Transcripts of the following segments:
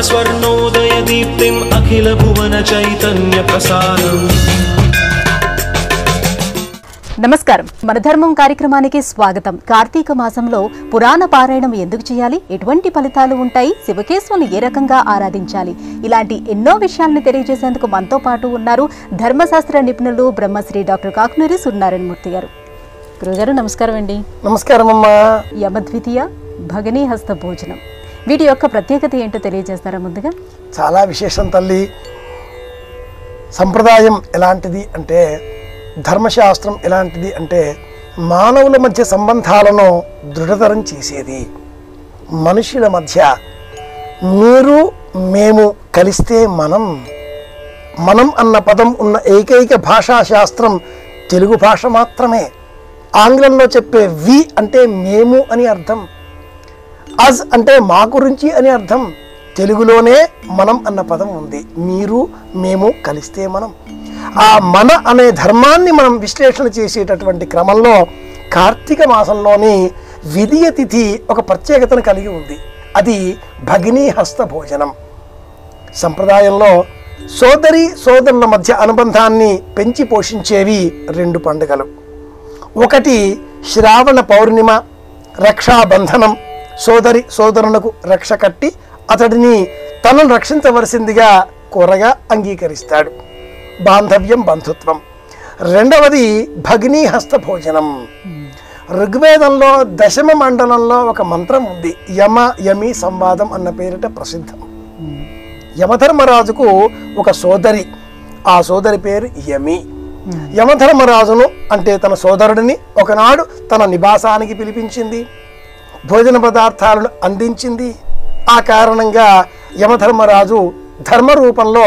स्वर्णोदय दीप्तिम् अखिल भुवन चैतन्य प्रसारम्। నమస్కారం మన ధర్మం కార్యక్రమానికి స్వాగతం। కార్తీక మాసంలో పురాణ పారాయణం ఎందుకు చేయాలి, ఎటువంటి ఫలితాలు ఉంటాయి, శివకేశవుని ఏ రకంగా ఆరాధించాలి, ఇలాంటి ఎన్నో విషయాలను తెలియజేసేందుకు మనతో పాటు ఉన్నారు ధర్మశాస్త్ర నిపుణులు బ్రహ్మశ్రీ డాక్టర్ కాకునూరి సూర్యనారాయణ మూర్తి గారు। గురుగారు నమస్కారం అండి। నమస్కారం అమ్మా। యమద్వితీయ భగినీ హస్త భోజనం వీటి యొక్క ప్రత్యేకత ఏంటో తెలియజేస్తారా? ముందుగా చాలా విశేషం తల్లి। సంప్రదాయం ఎలాంటిది అంటే, ధర్మశాస్త్రం ఎలాంటిది అంటే, మానవుల మధ్య సంబంధాలను దృఢతరం చేసేది। మనుషుల మధ్య మీరు మేము కలిస్తే మనం అన్న పదం ఉన్న ఏకైక భాషా శాస్త్రం తెలుగు భాష మాత్రమే। ఆంగ్లంలో చెప్పే వి అంటే మేము అని అర్థం, అజ్ అంటే మా గురించి అని అర్థం। తెలుగులోనే మనం అన్న పదం ఉంది। మీరు మేము కలిస్తే మనం, ఆ మన అనే ధర్మాన్ని మనం విశ్లేషణ చేసేటటువంటి క్రమంలో కార్తీక మాసంలోని విదియ తిథి ఒక ప్రత్యేకతను కలిగి ఉంది। అది భగినీ హస్త భోజనం। సంప్రదాయంలో సోదరి సోదరుల మధ్య అనుబంధాన్ని పెంచి పోషించేవి రెండు పండుగలు। ఒకటి శ్రావణ పౌర్ణిమ, రక్షాబంధనం। సోదరి సోదరులకు రక్ష కట్టి అతడిని తనను రక్షించవలసిందిగా కోరగా అంగీకరిస్తాడు, బాంధవ్యం బంధుత్వం। రెండవది భగినీ హస్త భోజనం। ఋగ్వేదంలో దశమ మండలంలో ఒక మంత్రం ఉంది, యమ యమి సంవాదం అన్న పేరిట ప్రసిద్ధం। యమధర్మరాజుకు ఒక సోదరి, ఆ సోదరి పేరు యమి। యమధర్మరాజును అంటే తన సోదరుడిని ఒకనాడు తన నివాసానికి పిలిపించింది, భోజన పదార్థాలను అందించింది। ఆ కారణంగా యమధర్మరాజు ధర్మ రూపంలో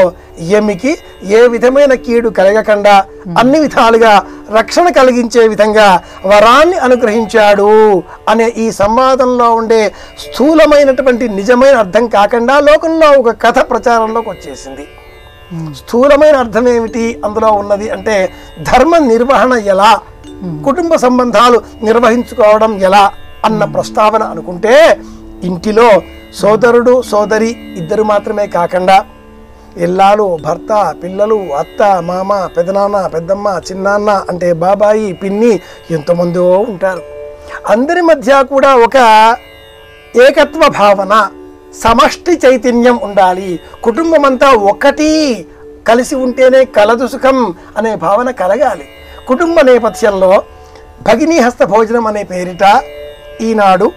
యమికి ఏ విధమైన కీడు కలగకుండా అన్ని విధాలుగా రక్షణ కలిగించే విధంగా వరాన్ని అనుగ్రహించాడు అనే ఈ సంవాదంలో ఉండే స్థూలమైనటువంటి నిజమైన అర్థం కాకుండా లోకంలో ఒక కథ ప్రచారంలోకి వచ్చేసింది। స్థూలమైన అర్థం ఏమిటి అందులో ఉన్నది అంటే, ధర్మ నిర్వహణ ఎలా, కుటుంబ సంబంధాలు నిర్వహించుకోవడం ఎలా అన్న ప్రస్తావన అనుకుంటే, ఇంటిలో సోదరుడు సోదరి ఇద్దరు మాత్రమే కాకుండా ఇల్లాలు, భర్త, పిల్లలు, అత్త, మామ, పెదనాన్న, పెద్దమ్మ, చిన్నాన్న అంటే బాబాయి, పిన్ని ఎంతోమందో ఉంటారు। అందరి మధ్య కూడా ఒక ఏకత్వ భావన, సమష్టి చైతన్యం ఉండాలి। కుటుంబం అంతా ఒకటి, కలిసి ఉంటేనే కలదు సుఖం అనే భావన కలగాలి। కుటుంబ నేపథ్యంలో భగినీ హస్త భోజనం అనే పేరిట ఈనాడు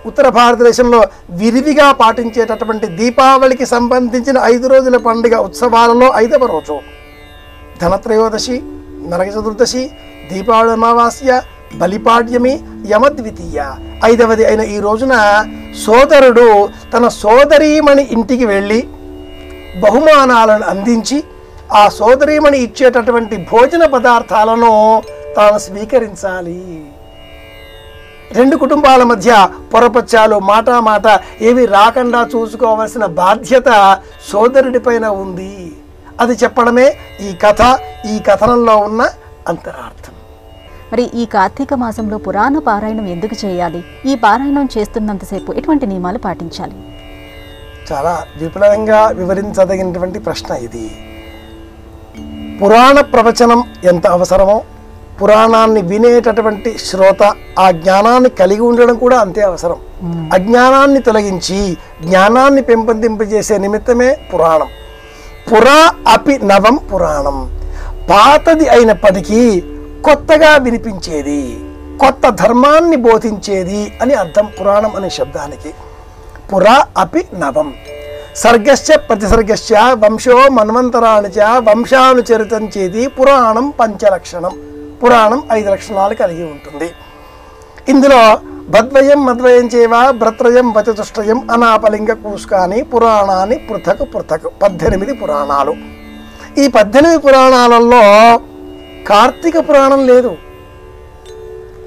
ఉత్తర భారతదేశంలో విరివిగా పాటించేటటువంటి దీపావళికి సంబంధించిన 5 రోజుల పండుగ ఉత్సవాలలో 5వ రోజు ధనత్రయోదశి, నరక చతుర్దశి, దీపావళి అమావాస్య, బలిపాడ్యమి, యమద్వితీయ 5వది అయిన ఈ రోజున సోదరుడు తన సోదరీమణి ఇంటికి వెళ్ళి బహుమానాలను అందించి ఆ సోదరీమణి ఇచ్చేటటువంటి భోజన పదార్థాలను తాను స్వీకరించాలి। రెండు కుటుంబాల మధ్య పొరపచ్చాలు, మాట ఏవి రాకుండా చూసుకోవాల్సిన బాధ్యత సోదరుడి పైన ఉంది। అది చెప్పడమే ఈ కథ, ఈ కథనంలో ఉన్న అంతరార్థం। మరి ఈ కార్తీక మాసంలో పురాణ పారాయణం ఎందుకు చేయాలి, ఈ పారాయణం చేస్తున్నంతసేపు ఎటువంటి నియమాలు పాటించాలి? చాలా విపులంగా వివరించదగినటువంటి ప్రశ్న ఇది। పురాణ ప్రవచనం ఎంత అవసరమో, పురాణాన్ని వినేటటువంటి శ్రోత ఆ జ్ఞానాన్ని కలిగి ఉండడం కూడా అంతే అవసరం। అజ్ఞానాన్ని తొలగించి జ్ఞానాన్ని పెంపొందింపజేసే నిమిత్తమే పురాణం। పురా అపి నవం పురాణం, పాతది అయినప్పటికీ కొత్తగా వినిపించేది, కొత్త ధర్మాన్ని బోధించేది అని అర్థం పురాణం అనే శబ్దానికి। పురా అపి నవం, సర్గశ్చ ప్రతిసర్గశ్చ వంశో మన్వంతరాణి చ వంశానుచరితం చేది పురాణం పంచలక్షణం। పురాణం 5 లక్షణాలు కలిగి ఉంటుంది। ఇందులో భద్వయం మద్వయం చేవ భ్రత్రయం వచతుష్టయం అనాపలింగ కూస్కాని పురాణాన్ని పృథక్ 18 పురాణాలు। ఈ 18 పురాణాలలో కార్తీక పురాణం లేదు,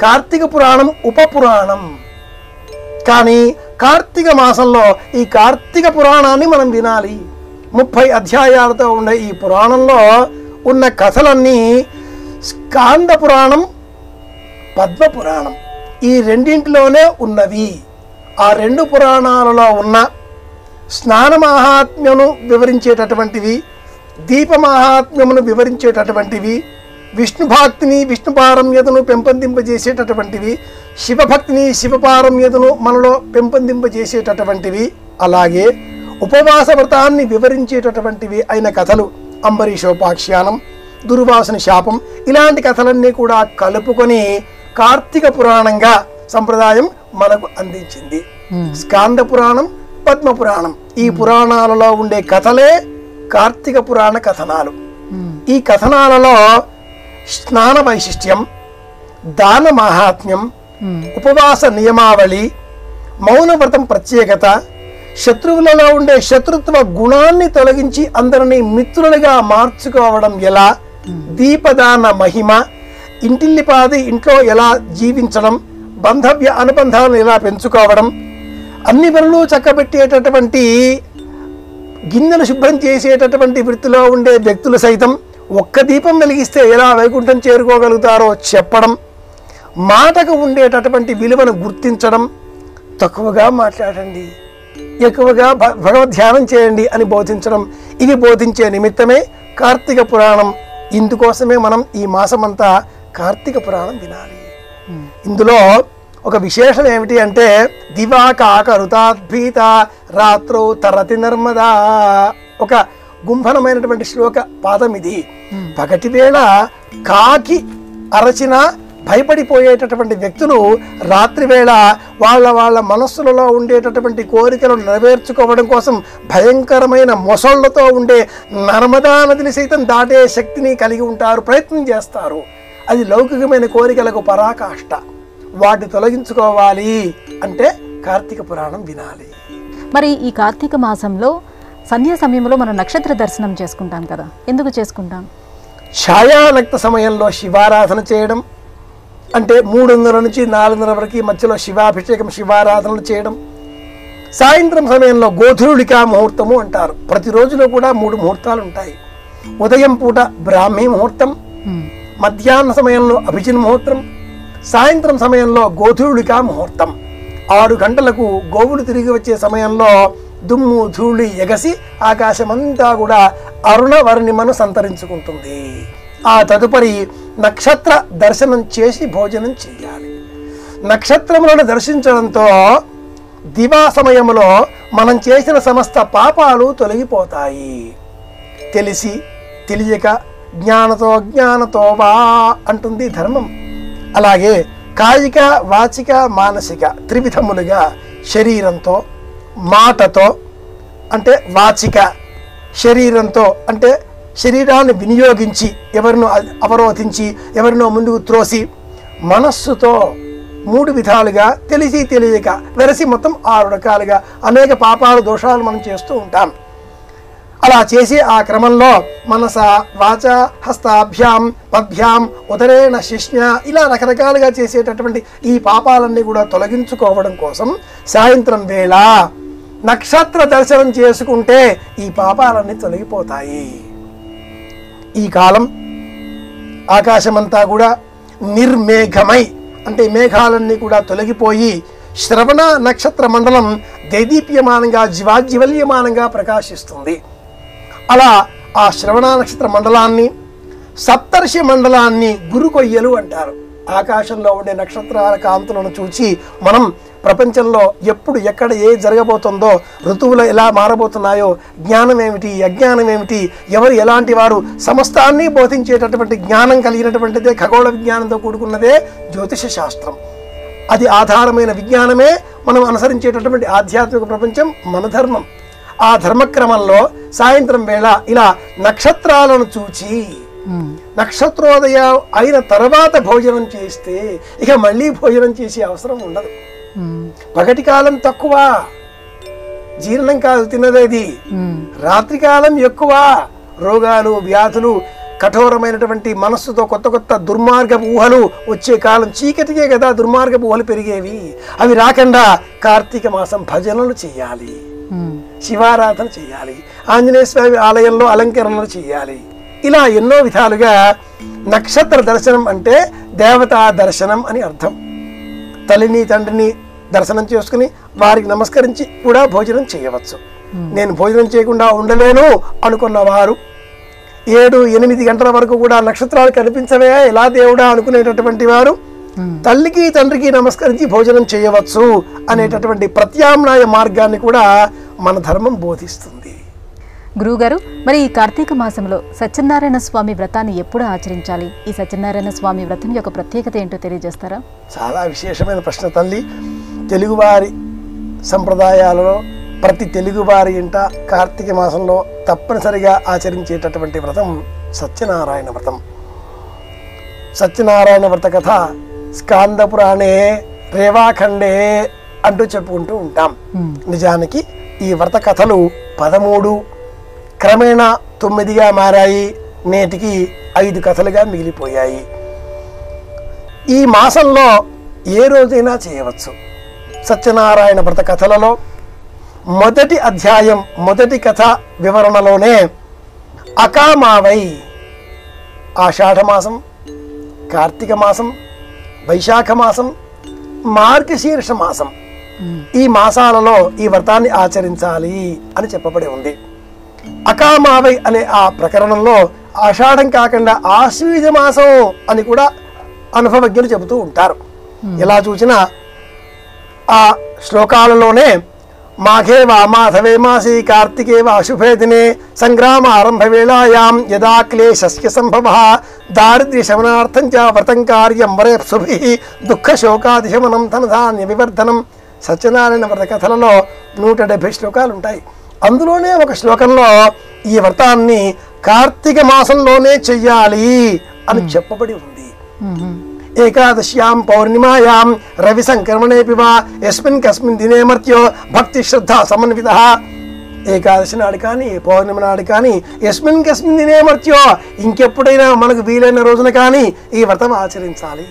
కార్తీక పురాణం ఉపపురాణం। కానీ కార్తీక మాసంలో ఈ కార్తీక పురాణాన్ని మనం వినాలి। 30 అధ్యాయాలతో ఉండే ఈ పురాణంలో ఉన్న కథలన్నీ స్కాంద పురాణం, పద్మ పురాణం ఈ రెండింటిలోనే ఉన్నవి। ఆ రెండు పురాణాలలో ఉన్న స్నాన మహాత్మ్యమును వివరించేటటువంటివి, దీప మహాత్మ్యమును వివరించేటటువంటివి, విష్ణుభక్తిని విష్ణుపారమ్యతను పెంపొందింపజేసేటటువంటివి, శివభక్తిని శివపారమ్యతను మనలో పెంపొందింపజేసేటటువంటివి, అలాగే ఉపవాస వ్రతాన్ని వివరించేటటువంటివి అయిన కథలు అంబరీషోపాఖ్యానం, దుర్వాసుని శాపం, ఇలాంటి కథలన్నీ కూడా కలుపుకొని కార్తీక పురాణంగా సంప్రదాయం మనకు అందించింది. స్కాంద పురాణం, పద్మ పురాణం, ఈ పురాణాలలో ఉండే కథలే కార్తీక పురాణ కథనాలు. ఈ కథనాలలో స్నాన వైశిష్ట్యం, దాన మహాత్మ్యం, ఉపవాస నియమావళి, మౌనవ్రతం ప్రత్యేకత, శత్రువులలో ఉండే శత్రుత్వ గుణాన్ని తొలగించి అందరినీ మిత్రులుగా మార్చుకోవడం ఎలా, దీపదాన మహిమ, ఇంటిల్లిపాది ఇంట్లో ఎలా జీవించడం, బంధవ్య అనుబంధాలను ఎలా పెంచుకోవడం, అన్ని పనులు చక్కబెట్టేటటువంటి గిన్నెలు శుభ్రం చేసేటటువంటి వృత్తిలో ఉండే వ్యక్తులు సైతం ఒక్క దీపం వెలిగిస్తే ఎలా వైకుంఠం చేరుకోగలుగుతారో చెప్పడం, మాటకు ఉండేటటువంటి విలువను గుర్తించడం, తక్కువగా మాట్లాడండి, ఎక్కువగా భగవద్ ధ్యానం చేయండి అని బోధించడం, ఇది బోధించే నిమిత్తమే కార్తీక పురాణం. ఇందుకోసమే మనం ఈ మాసమంతా కార్తీక పురాణం వినాలి. ఇందులో ఒక విశేషం ఏమిటి అంటే దివాకాక రుతాద్భీత రాత్రో తరతి నర్మదా, ఒక గుంభనమైనటువంటి శ్లోక పాదం ఇది. పగటి వేళ కాకి అరచిన భయపడిపోయేటటువంటి వ్యక్తులు రాత్రి వేళ వాళ్ళ మనస్సులలో ఉండేటటువంటి కోరికలను నెరవేర్చుకోవడం కోసం భయంకరమైన మొసళ్లతో ఉండే నర్మదా నదిని సైతం దాటే శక్తిని కలిగి ఉంటారు, ప్రయత్నం చేస్తారు. అది లౌకికమైన కోరికలకు పరాకాష్ట. వాటి తొలగించుకోవాలి అంటే కార్తీక పురాణం వినాలి. మరి ఈ కార్తీక మాసంలో సంధ్యా సమయంలో మనం నక్షత్ర దర్శనం చేసుకుంటాం కదా, ఎందుకు చేసుకుంటాం? ఛాయానక్త సమయంలో శివారాధన చేయడం, అంటే 3:30 నుంచి 4:30 వరకు మధ్యలో శివాభిషేకం, శివారాధనలు చేయడం. సాయంత్రం సమయంలో గోధూళికా ముహూర్తము అంటారు. ప్రతిరోజులో కూడా 3 ముహూర్తాలు ఉంటాయి. ఉదయం పూట బ్రాహ్మీ ముహూర్తం, మధ్యాహ్న సమయంలో అభిజిన్ ముహూర్తం, సాయంత్రం సమయంలో గోధూళికా ముహూర్తం. 6 గంటలకు గోవులు తిరిగి వచ్చే సమయంలో దుమ్ము ధూళి ఎగసి ఆకాశమంతా కూడా అరుణ వర్ణిమను సంతరించుకుంటుంది. ఆ తదుపరి నక్షత్ర దర్శనం చేసి భోజనం చేయాలి. నక్షత్రములను దర్శించడంతో దివా సమయంలో మనం చేసిన సమస్త పాపాలు తొలగిపోతాయి. తెలిసి తెలియక, జ్ఞానతో అజ్ఞానతో వా అంటుంది ధర్మం. అలాగే కాయిక వాచిక మానసిక త్రివిధములుగా శరీరంతో, మాటతో అంటే వాచిక, శరీరంతో అంటే శరీరాన్ని వినియోగించి ఎవరినో అవరోధించి ఎవరినో ముందుకు త్రోసి, మనస్సుతో 3 విధాలుగా తెలిసి తెలియక వెరసి మొత్తం 6 రకాలుగా అనేక పాపాలు దోషాలు మనం చేస్తూ ఉంటాం. అలా చేసి ఆ క్రమంలో మనస వాచ హస్తాభ్యాం పద్భ్యాం ఉదరేణ శిష్ణ ఇలా రకరకాలుగా చేసేటటువంటి ఈ పాపాలన్నీ కూడా తొలగించుకోవడం కోసం సాయంత్రం వేళ నక్షత్ర దర్శనం చేసుకుంటే ఈ పాపాలన్నీ తొలగిపోతాయి. ఈ కాలం ఆకాశమంతా కూడా నిర్మేఘమై అంటే మేఘాలన్నీ కూడా తొలగిపోయి శ్రవణ నక్షత్ర మండలం దైదీప్యమానంగా జివాజ్వల్యమానంగా ప్రకాశిస్తుంది. అలా ఆ శ్రవణ నక్షత్ర మండలాన్ని, సప్తర్షి మండలాన్ని గురుకొయ్యలు అంటారు. ఆకాశంలో ఉండే నక్షత్రాల కాంతులను చూసి మనం ప్రపంచంలో ఎప్పుడు ఎక్కడ ఏ జరగబోతుందో, ఋతువులు ఎలా మారబోతున్నాయో, జ్ఞానం ఏమిటి అజ్ఞానం ఏమిటి, ఎవరు ఎలాంటి వారు, సమస్తాన్ని బోధించేటటువంటి జ్ఞానం కలిగినటువంటిదే ఖగోళ విజ్ఞానంతో కూడుకున్నదే జ్యోతిష శాస్త్రం. అది ఆధారమైన విజ్ఞానమే మనం అనుసరించేటటువంటి ఆధ్యాత్మిక ప్రపంచం, మన ధర్మం. ఆ ధర్మక్రమంలో సాయంత్రం వేళ ఇలా నక్షత్రాలను చూచి నక్షత్రోదయం అయిన తర్వాత భోజనం చేస్తే ఇక మళ్ళీ భోజనం చేసే అవసరం ఉండదు. పగటి కాలం తక్కువ, జీర్ణం కాదు తిన్నదేది. రాత్రి కాలం ఎక్కువ, రోగాలు వ్యాధులు, కఠోరమైనటువంటి మనస్సుతో కొత్త కొత్త దుర్మార్గపు ఊహలు వచ్చే కాలం. చీకటికే కదా దుర్మార్గపు ఊహలు పెరిగేవి. అవి రాకుండా కార్తీక మాసం భజనలు చేయాలి, శివారాధన చేయాలి, ఆంజనేయ స్వామి ఆలయంలో అలంకరణలు చేయాలి. ఇలా ఎన్నో విధాలుగా నక్షత్ర దర్శనం అంటే దేవతా దర్శనం అని అర్థం. తల్లిని తండ్రిని దర్శనం చేసుకుని వారికి నమస్కరించి కూడా భోజనం చేయవచ్చు. నేను భోజనం చేయకుండా ఉండలేను అనుకున్నవారు 7-8 గంటల వరకు కూడా నక్షత్రాలు కనిపించవే ఎలా దేవుడా అనుకునేటటువంటి వారు తల్లికి తండ్రికి నమస్కరించి భోజనం చేయవచ్చు అనేటటువంటి ప్రత్యామ్నాయ మార్గాన్ని కూడా మన ధర్మం బోధిస్తుంది. గురువుగారు, మరి ఈ కార్తీక మాసంలో సత్యనారాయణ స్వామి వ్రతాన్ని ఎప్పుడు ఆచరించాలి? ఈ సత్యనారాయణ స్వామి వ్రతం యొక్క ప్రత్యేకత ఏంటో తెలియజేస్తారా? చాలా విశేషమైన ప్రశ్న తల్లి. తెలుగువారి సంప్రదాయాలలో ప్రతి తెలుగువారి ఇంట కార్తీక మాసంలో తప్పనిసరిగా ఆచరించేటటువంటి వ్రతం సత్యనారాయణ వ్రతం. సత్యనారాయణ వ్రత కథ స్కాంద పురాణే రేవాఖండే అంటూ చెప్పుకుంటూ ఉంటాం. నిజానికి ఈ వ్రత కథలు 13 క్రమేణా 9గా మారాయి. నేటికి 5 కథలుగా మిగిలిపోయాయి. ఈ మాసంలో ఏ రోజైనా చేయవచ్చు. సత్యనారాయణ వ్రత కథలలో మొదటి అధ్యాయం మొదటి కథ వివరణలోనే అకామావై ఆషాఢమాసం, కార్తీక మాసం, వైశాఖ మాసం, మార్గశీర్ష మాసం ఈ మాసాలలో ఈ వ్రతాన్ని ఆచరించాలి అని చెప్పబడి ఉంది. అకామావై అనే ఆ ప్రకరణంలో ఆషాఢం కాకుండా ఆశ్వీజ మాసం అని కూడా అనుభవజ్ఞులు చెబుతూ ఉంటారు. ఎలా చూసినా ఆ శ్లోకాలలోనే మాఘే వా మాధవే మాసి కార్తికే వా శుభే దినే సంగ్రామ ఆరంభ వేళాయాం యదా క్లేశస్య సంభవః దారిద్ర్య శమనార్థం చ వ్రతం కార్యం వరేప్సుభిః దుఃఖ శోకాదిశమనం ధనధాన్య వివర్ధనం. సత్యనారాయణ వ్రత కథలలో 170 శ్లోకాలు ఉంటాయి. అందులోనే ఒక శ్లోకంలో ఈ వ్రతాన్ని కార్తీక మాసంలోనే చెయ్యాలి అని చెప్పబడి ఉంది. ఏకాదశ్యాం పౌర్ణిమాయాం రవి సంక్రమణేపి వా యస్మిన్ కస్మిన్ దినే మర్త్యో భక్తి శ్రద్ధ సమన్వితః. ఏకాదశి నాడు కానీ పౌర్ణిమ నాడు కానీ యస్మిన్ కస్మిన్ దినే మర్త్యో ఇంకెప్పుడైనా మనకు వీలైన రోజున కానీ ఈ వ్రతం ఆచరించాలి.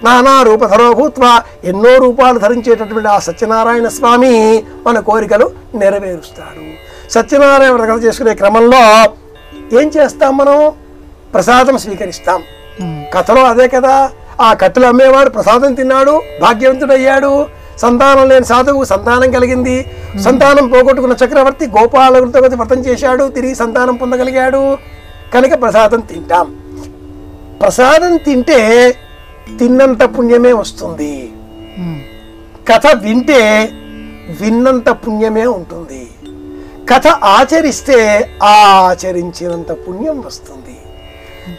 నానా రూపధరో భూత్వా ఎన్నో రూపాలు ధరించేటటువంటి ఆ సత్యనారాయణ స్వామి మన కోరికలు నెరవేరుస్తాడు. సత్యనారాయణ వ్రతం చేసుకునే క్రమంలో ఏం చేస్తాం? మనం ప్రసాదం స్వీకరిస్తాం. కథలో అదే కదా. ఆ కట్టెలు అమ్మేవాడు ప్రసాదం తిన్నాడు, భాగ్యవంతుడయ్యాడు. సంతానం లేని సాధువు సంతానం కలిగింది. సంతానం పోగొట్టుకున్న చక్రవర్తి గోపాలకులతో వ్రతం చేశాడు, తిరిగి సంతానం పొందగలిగాడు. కనుక ప్రసాదం తింటాం. ప్రసాదం తింటే తిన్నంత పుణ్యమే వస్తుంది. కథ వింటే విన్నంత పుణ్యమే ఉంటుంది. కథ ఆచరిస్తే ఆచరించినంత పుణ్యం వస్తుంది.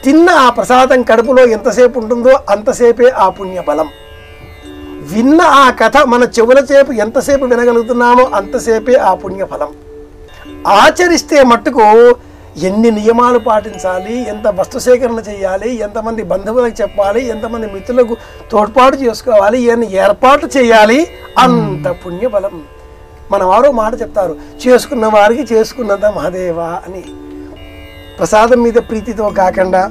తిన్న ఆ ప్రసాదం కడుపులో ఎంతసేపు ఉంటుందో అంతసేపే ఆ పుణ్య బలం. విన్న ఆ కథ మన చెవుల చేపు ఎంతసేపు వినగలుగుతున్నామో అంతసేపే ఆ పుణ్య ఫలం. ఆచరిస్తే మట్టుకు ఎన్ని నియమాలు పాటించాలి, ఎంత వస్తు సేకరణ చేయాలి, ఎంతమంది బంధువులకు చెప్పాలి, ఎంతమంది మిత్రులకు తోడ్పాటు చేసుకోవాలి, ఎన్ని ఏర్పాటు చేయాలి, అంత పుణ్యబలం. మన వారు మాట చెప్తారు, చేసుకున్న వారికి చేసుకున్నంత మహాదేవా అని. ప్రసాదం మీద ప్రీతితో కాకుండా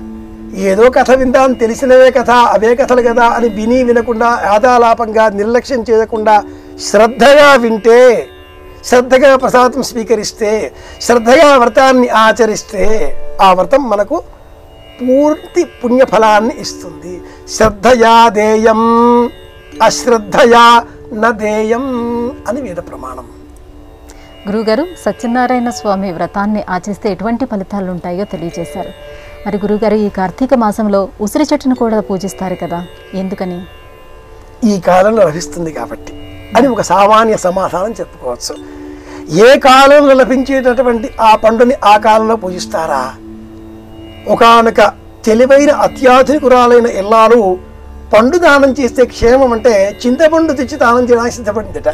ఏదో కథ విందాం, తెలిసినవే కథ, అవే కథలు కదా అని విని వినకుండా ఆదాలాపంగా నిర్లక్ష్యం చేయకుండా శ్రద్ధగా వింటే, శ్రద్ధగా ప్రసాదం స్వీకరిస్తే, శ్రద్ధగా వ్రతాన్ని ఆచరిస్తే ఆ వ్రతం మనకు పూర్తి పుణ్యఫలాన్ని ఇస్తుంది. శ్రద్ధయా దేయం అశ్రద్ధయా నదేయం అని వేద ప్రమాణం. గురుగారు, సత్యనారాయణ స్వామి వ్రతాన్ని ఆచరిస్తే ఎటువంటి ఫలితాలు ఉంటాయో తెలియజేశారు. మరి గురుగారు, ఈ కార్తీక మాసంలో ఉసిరి చెట్టును కూడా పూజిస్తారు కదా, ఎందుకని? ఈ కాలంలో లభిస్తుంది కాబట్టి అని ఒక సామాన్య సమాధానం చెప్పుకోవచ్చు. ఏ కాలంలో లభించేటటువంటి ఆ పండుని ఆ కాలంలో పూజిస్తారా? ఒకానొక తెలివైన అత్యాధునికురాలైన ఇల్లాలు పండు దానం చేస్తే క్షేమం అంటే చింతపండు తెచ్చి దానం చేయడానికి సిద్ధపడిందట.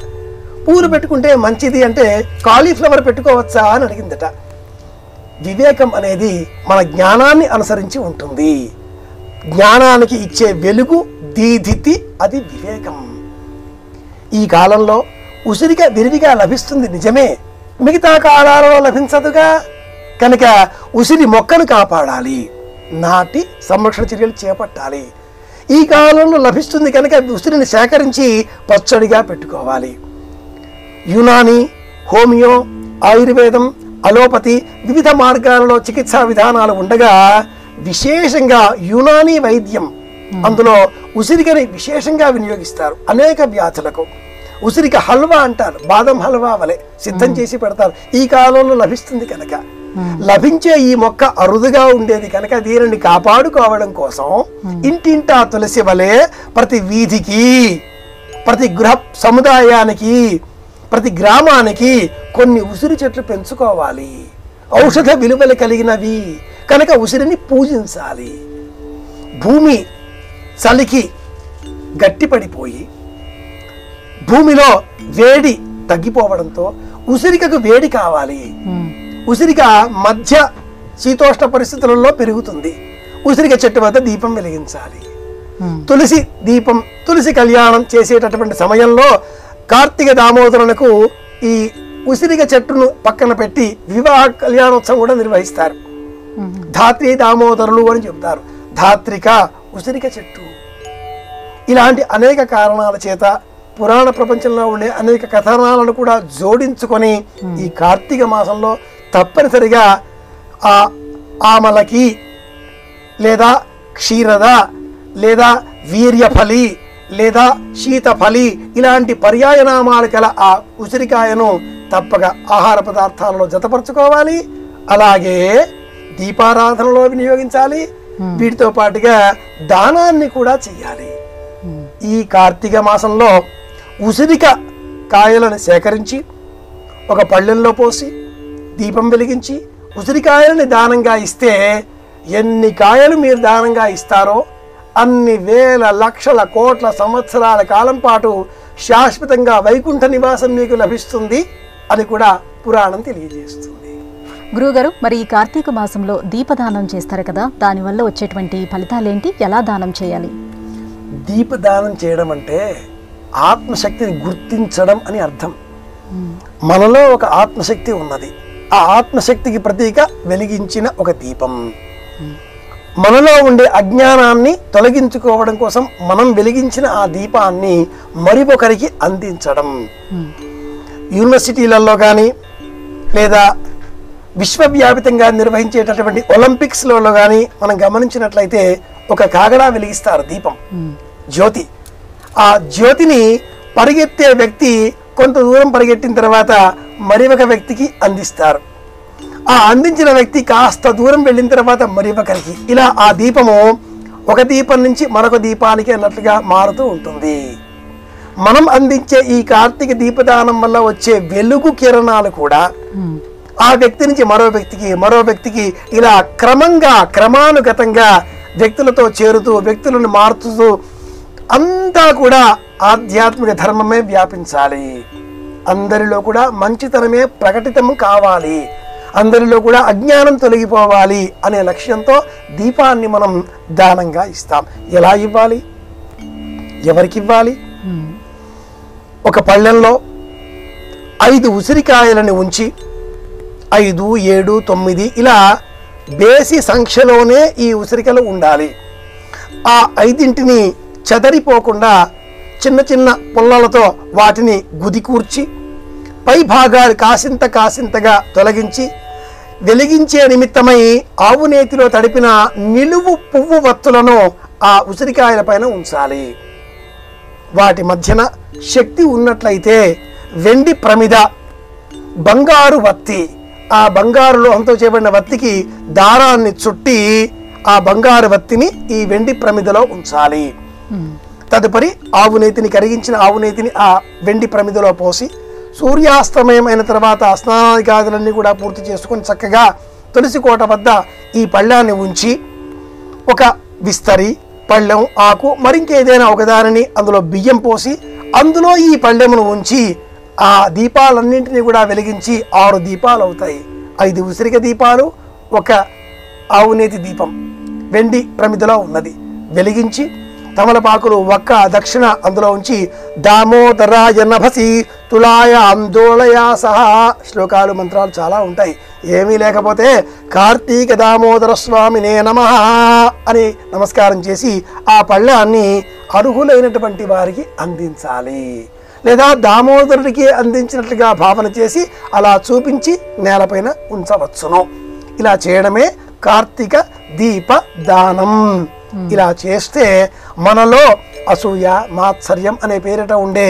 పూలు పెట్టుకుంటే మంచిది అంటే కాలీఫ్లవర్ పెట్టుకోవచ్చా అని అడిగిందట. వివేకం అనేది మన జ్ఞానాన్ని అనుసరించి ఉంటుంది. జ్ఞానానికి ఇచ్చే వెలుగు దీధితి, అది వివేకం. ఈ కాలంలో ఉసిరిగా విరివిగా లభిస్తుంది నిజమే, మిగతా కాలాలలో లభించదుగా. కనుక ఉసిరి మొక్కను కాపాడాలి, నాటి సంరక్షణ చర్యలు చేపట్టాలి. ఈ కాలంలో లభిస్తుంది కనుక ఉసిరిని సేకరించి పచ్చడిగా పెట్టుకోవాలి. యునాని, హోమియో, ఆయుర్వేదం, అలోపతి వివిధ మార్గాలలో చికిత్సా విధానాలు ఉండగా విశేషంగా యునాని వైద్యం, అందులో ఉసిరికని విశేషంగా వినియోగిస్తారు అనేక వ్యాధులకు. ఉసిరిక హల్వా అంటారు, బాదం హల్వా వలె సిద్ధం చేసి పెడతారు. ఈ కాలంలో లభిస్తుంది కనుక, లభించే ఈ మొక్క అరుదుగా ఉండేది కనుక దీనిని కాపాడుకోవడం కోసం ఇంటింటా తులసి వలె ప్రతి వీధికి, ప్రతి గృహ సముదాయానికి, ప్రతి గ్రామానికి కొన్ని ఉసిరి చెట్లు పెంచుకోవాలి. ఔషధ విలువలు కలిగినవి కనుక ఉసిరిని పూజించాలి. భూమి చలికి గట్టిపడిపోయి భూమిలో వేడి తగ్గిపోవడంతో ఉసిరికకు వేడి కావాలి. ఉసిరిక మధ్య శీతోష్ణ పరిస్థితులలో పెరుగుతుంది. ఉసిరిక చెట్టు వద్ద దీపం వెలిగించాలి. తులసి దీపం, తులసి కళ్యాణం చేసేటటువంటి సమయంలో కార్తీక దామోదరులకు ఈ ఉసిరిక చెట్టును పక్కన పెట్టి వివాహ కళ్యాణోత్సవం కూడా నిర్వహిస్తారు. ధాత్రి దామోదరులు అని చెప్తారు. ధాత్రిక ఉసిరిక చెట్టు. ఇలాంటి అనేక కారణాల చేత పురాణ ప్రపంచంలో ఉండే అనేక కథనాలను కూడా జోడించుకొని ఈ కార్తీక మాసంలో తప్పనిసరిగా ఆ ఆమలకి లేదా క్షీరద లేదా వీర్యఫలి లేదా శీతఫలి ఇలాంటి పర్యాయనామాలు గల ఆ ఉసిరికాయను తప్పక ఆహార పదార్థాలలో జతపరచుకోవాలి. అలాగే దీపారాధనలో వినియోగించాలి. వీటితో పాటుగా దానాన్ని కూడా చెయ్యాలి. ఈ కార్తీక మాసంలో ఉసిరిక కాయలను సేకరించి ఒక పళ్ళెంలో పోసి దీపం వెలిగించి ఉసిరికాయలని దానంగా ఇస్తే ఎన్ని కాయలు మీరు దానంగా ఇస్తారో అన్ని వేల లక్షల కోట్ల సంవత్సరాల కాలం పాటు శాశ్వతంగా వైకుంఠ నివాసం మీకు లభిస్తుంది అని కూడా పురాణం తెలియజేస్తుంది. గురువుగారు, మరి ఈ కార్తీక మాసంలో దీపదానం చేస్తారు కదా, దానివల్ల వచ్చేటువంటి ఫలితాలేంటి? ఎలా దానం చేయాలి? దీపదానం చేయడం అంటే ఆత్మశక్తిని గుర్తించడం అని అర్థం. మనలో ఒక ఆత్మశక్తి ఉన్నది. ఆ ఆత్మశక్తికి ప్రతీక వెలిగించిన ఒక దీపం. మనలో ఉండే అజ్ఞానాన్ని తొలగించుకోవడం కోసం మనం వెలిగించిన ఆ దీపాన్ని మరొకరికి అందించడం. యూనివర్సిటీలలో కానీ లేదా విశ్వవ్యాపితంగా నిర్వహించేటటువంటి ఒలింపిక్స్లలో కానీ మనం గమనించినట్లయితే ఒక కాగడా వెలిగిస్తారు, దీపం, జ్యోతి. ఆ జ్యోతిని పరిగెత్తే వ్యక్తి కొంత దూరం పరిగెట్టిన తర్వాత మరి ఒక వ్యక్తికి అందిస్తారు. ఆ అందించిన వ్యక్తి కాస్త దూరం వెళ్ళిన తర్వాత మరి ఒకరికి, ఇలా ఆ దీపము ఒక దీపం నుంచి మరొక దీపానికి అన్నట్లుగా మారుతూ ఉంటుంది. మనం అందించే ఈ కార్తీక దీపదానం వల్ల వచ్చే వెలుగు కిరణాలు కూడా ఆ వ్యక్తి నుంచి మరో వ్యక్తికి ఇలా క్రమానుగతంగా వ్యక్తులతో చేరుతూ వ్యక్తులను మారుతూ అంతా కూడా ఆధ్యాత్మిక ధర్మమే వ్యాపించాలి. అందరిలో కూడా మంచితనమే ప్రకటితం కావాలి. అందరిలో కూడా అజ్ఞానం తొలగిపోవాలి అనే లక్ష్యంతో దీపాన్ని మనం దానంగా ఇస్తాం. ఎలా ఇవ్వాలి? ఎవరికి ఇవ్వాలి? ఒక పళ్ళెంలో 5 ఉసిరికాయలను ఉంచి 5, 7, 9 ఇలా బేసి సంఖ్యలోనే ఈ ఉసిరికలు ఉండాలి. ఆ 5ంటిని చెదరిపోకుండా చిన్న చిన్న పుల్లలతో వాటిని గుదికూర్చి పై భాగాలు కాసింతగా తొలగించి వెలిగించే నిమిత్తమై ఆవు నేతిలో తడిపిన నిలువు పువ్వు వత్తులను ఆ ఉసిరికాయల పైన ఉంచాలి. వాటి మధ్యన శక్తి ఉన్నట్లయితే వెండి ప్రమిద, బంగారు వత్తి, ఆ బంగారు లోహంతో చేయబడిన వత్తికి దారాన్ని చుట్టి ఆ బంగారు వత్తిని ఈ వెండి ప్రమిదలో ఉంచాలి. తదుపరి కరిగించిన ఆవు నేతిని ఆ వెండి ప్రమిదలో పోసి సూర్యాస్తమయం అయిన తర్వాత స్నానాదికాదులన్నీ కూడా పూర్తి చేసుకొని చక్కగా తులసి కోట వద్ద ఈ పళ్ళాన్ని ఉంచి ఒక విస్తరి, పళ్ళెం, ఆకు మరింకేదైనా ఒకదానిని అందులో బియ్యం పోసి అందులో ఈ పళ్ళెమును ఉంచి ఆ దీపాలన్నింటినీ కూడా వెలిగించి 6 దీపాలు అవుతాయి. 5 ఉసిరిక దీపాలు, ఒక ఆవు నేతి దీపం వెండి ప్రమిదలో ఉన్నది వెలిగించి తమలపాకులు ఒక్క దక్షిణ అందులో ఉంచి దామోదరాయ నభసి తులాయ ఆందోళయ సహా శ్లోకాలు మంత్రాలు చాలా ఉంటాయి. ఏమీ లేకపోతే కార్తీక దామోదర స్వామినే నమః అని నమస్కారం చేసి ఆ పళ్ళాన్ని అర్హులైనటువంటి వారికి అందించాలి. లేదా దామోదరుడికి అందించినట్లుగా భావన చేసి అలా చూపించి నేలపైన ఉంచవచ్చును. ఇలా చేయడమే కార్తీక దీప దానం. ఇలా చేస్తే మనలో అసూయ, మాత్సర్యం అనే పేరిట ఉండే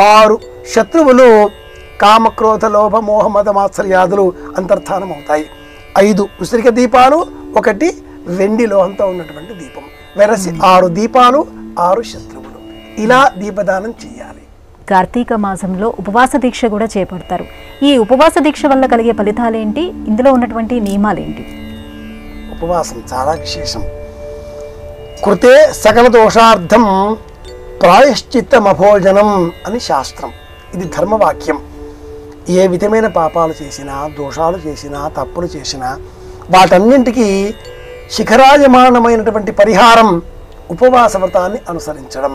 6 శత్రువులు కామక్రోధ లోభ మోహ మద మాత్సర్యాదులు అంతర్ధానం అవుతాయి. 5 ఉసిరిక దీపాలు, 1 వెండి లోహంతో ఉన్నటువంటి దీపం, వెరసి 6 దీపాలు 6 శత్రువులు. ఇలా దీపదానం చేయాలి. కార్తీక మాసంలో ఉపవాస దీక్ష కూడా చేపడతారు. ఈ ఉపవాస దీక్ష వల్ల కలిగే ఫలితాలేంటి? ఇందులో ఉన్నటువంటి నియమాలేంటి? ఉపవాసం చాలా విశేషం. కృతే సకల దోషార్థం ప్రాయశ్చిత్తమభోజనం అని శాస్త్రం. ఇది ధర్మవాక్యం. ఏ విధమైన పాపాలు చేసినా, దోషాలు చేసినా, తప్పులు చేసినా వాటన్నింటికీ శిఖరాయమానమైనటువంటి పరిహారం ఉపవాస వ్రతాన్ని అనుసరించడం,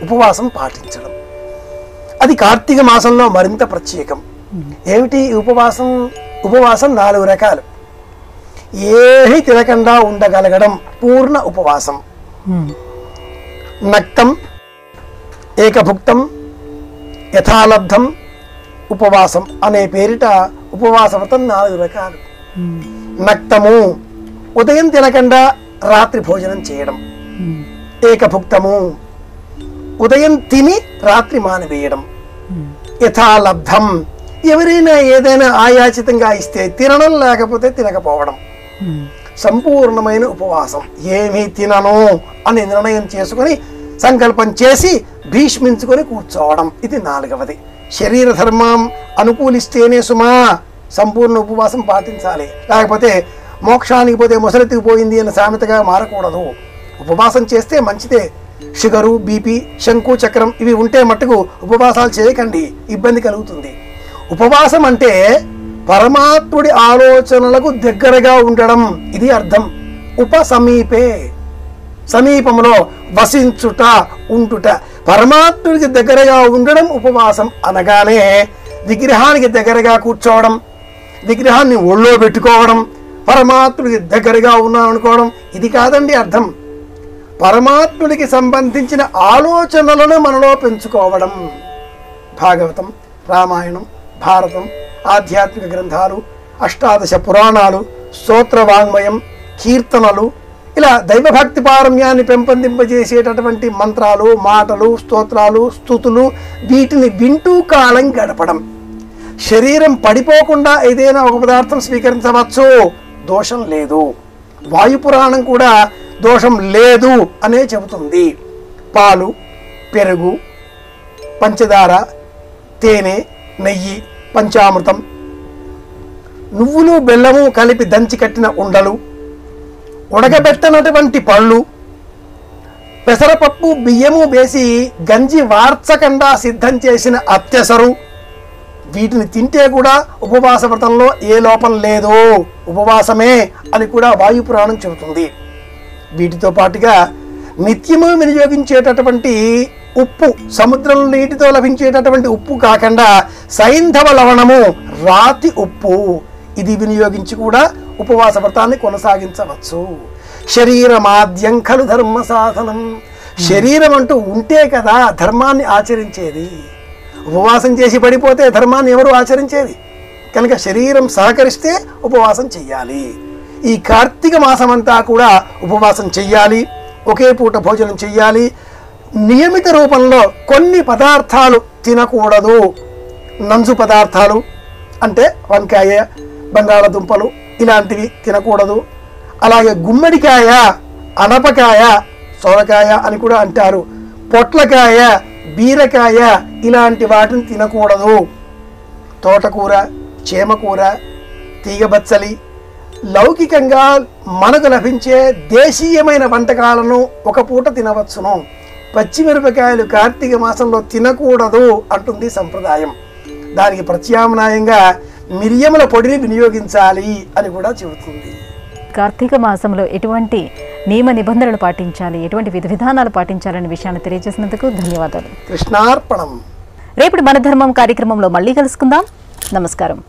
ఉపవాసం పాటించడం. అది కార్తీక మాసంలో మరింత ప్రత్యేకం. ఏమిటి ఉపవాసం? ఉపవాసం 4 రకాలు. ఏమీ తినకుండా ఉండగలగడం పూర్ణ ఉపవాసం. నక్తం, ఏకభుక్తం, యథాలబ్ధం ఉపవాసం అనే పేరిట ఉపవాస వ్రతం 4 రకాలు. నక్తము ఉదయం తినకుండా రాత్రి భోజనం చేయడం. ఏకభుక్తము ఉదయం తిని రాత్రి మానివేయడం. యథాలబ్ధం ఎవరైనా ఏదైనా ఆయాచితంగా ఇస్తే తినడం, లేకపోతే తినకపోవడం. సంపూర్ణమైన ఉపవాసం. ఏమీ తినను అని నిర్ణయం చేసుకుని సంకల్పం చేసి భీష్మించుకొని కూర్చోవడం. ఇది 4వది. శరీర ధర్మం అనుకూలిస్తేనే సుమా సంపూర్ణ ఉపవాసం పాటించాలి. లేకపోతే మోక్షానికి పోతే ముసలెత్తికి పోయింది అన్న సామెతగా మారకూడదు. ఉపవాసం చేస్తే మంచిదే. షుగరు, బీపీ, శంకు చక్రం ఇవి ఉంటే మట్టుకు ఉపవాసాలు చేయకండి, ఇబ్బంది కలుగుతుంది. ఉపవాసం అంటే పరమాత్ముడి ఆలోచనలకు దగ్గరగా ఉండడం, ఇది అర్థం. ఉపసమీపే సమీపంలో వసించుట, ఉంటుట. పరమాత్ముడికి దగ్గరగా ఉండడం ఉపవాసం అనగానే విగ్రహానికి దగ్గరగా కూర్చోవడం, విగ్రహాన్ని ఒళ్ళో పెట్టుకోవడం, పరమాత్ముడికి దగ్గరగా ఉన్నాం అనుకోవడం ఇది కాదండి అర్థం. పరమాత్ముడికి సంబంధించిన ఆలోచనలను మనలో పెంచుకోవడం. భాగవతం, రామాయణం, భారతం, ఆధ్యాత్మిక గ్రంథాలు, అష్టాదశ పురాణాలు, స్తోత్ర వాంగ్మయం, కీర్తనలు, ఇలా దైవభక్తి పారమ్యాన్ని పెంపొందింపజేసేటటువంటి మంత్రాలు, మాటలు, స్తోత్రాలు, స్తుతులు వీటిని వింటూ కాలం గడపడం. శరీరం పడిపోకుండా ఏదైనా ఒక పదార్థం స్వీకరించవచ్చు, దోషం లేదు. వాయుపురాణం కూడా దోషం లేదు అనే చెబుతుంది. పాలు, పెరుగు, పంచదార, తేనె, నెయ్యి, పంచామృతం, నువ్వులు బెల్లము కలిపి దంచి కట్టిన ఉండలు, ఉడకబెట్టనటువంటి పళ్ళు, పెసరపప్పు బియ్యము వేసి గంజి వార్చకుండా సిద్ధం చేసిన అత్యసరు, వీటిని తింటే కూడా ఉపవాస వ్రతంలో ఏ లోపం లేదు, ఉపవాసమే అని కూడా వాయుపురాణం చెబుతుంది. వీటితో పాటుగా నిత్యము వినియోగించేటటువంటి ఉప్పు, సముద్రం నీటితో లభించేటటువంటి ఉప్పు కాకుండా సైంధవ లవణము, రాతి ఉప్పు, ఇది వినియోగించి కూడా ఉపవాస వ్రతాన్ని కొనసాగించవచ్చు. శరీరమాద్యం ఖలు ధర్మ సాధనం. శరీరం అంటూ ఉంటే కదా ధర్మాన్ని ఆచరించేది. ఉపవాసం చేసి పడిపోతే ధర్మాన్ని ఎవరు ఆచరించేది? కనుక శరీరం సహకరిస్తే ఉపవాసం చెయ్యాలి. ఈ కార్తీక మాసం అంతా కూడా ఉపవాసం చెయ్యాలి. ఒకే పూట భోజనం చెయ్యాలి. నియమిత రూపంలో కొన్ని పదార్థాలు తినకూడదు. నంజు పదార్థాలు అంటే వంకాయ, బంగాళదుంపలు ఇలాంటివి తినకూడదు. అలాగే గుమ్మడికాయ, అనపకాయ, సొరకాయ అని కూడా అంటారు, పొట్లకాయ, బీరకాయ ఇలాంటి వాటిని తినకూడదు. తోటకూర, చేమకూర, తీగబచ్చలి, లౌకికంగా మనకు లభించే దేశీయమైన వంటకాలను ఒక పూట తినవచ్చును. పచ్చిమిరపకాయలు కార్తీక మాసంలో తినకూడదు అంటుంది సంప్రదాయం. దానికి ప్రత్యామ్నాయంగా మిరియముల పొడిని వినియోగించాలి అని కూడా చెబుతుంది. కార్తీక మాసంలో ఎటువంటి నియమ నిబంధనలు పాటించాలి, ఎటువంటి విధి విధానాలు పాటించాలనే విషయాన్ని తెలియజేసినందుకు ధన్యవాదాలు. కృష్ణార్పణం. రేపటి మన ధర్మం కార్యక్రమంలో మళ్ళీ కలుసుకుందాం. నమస్కారం.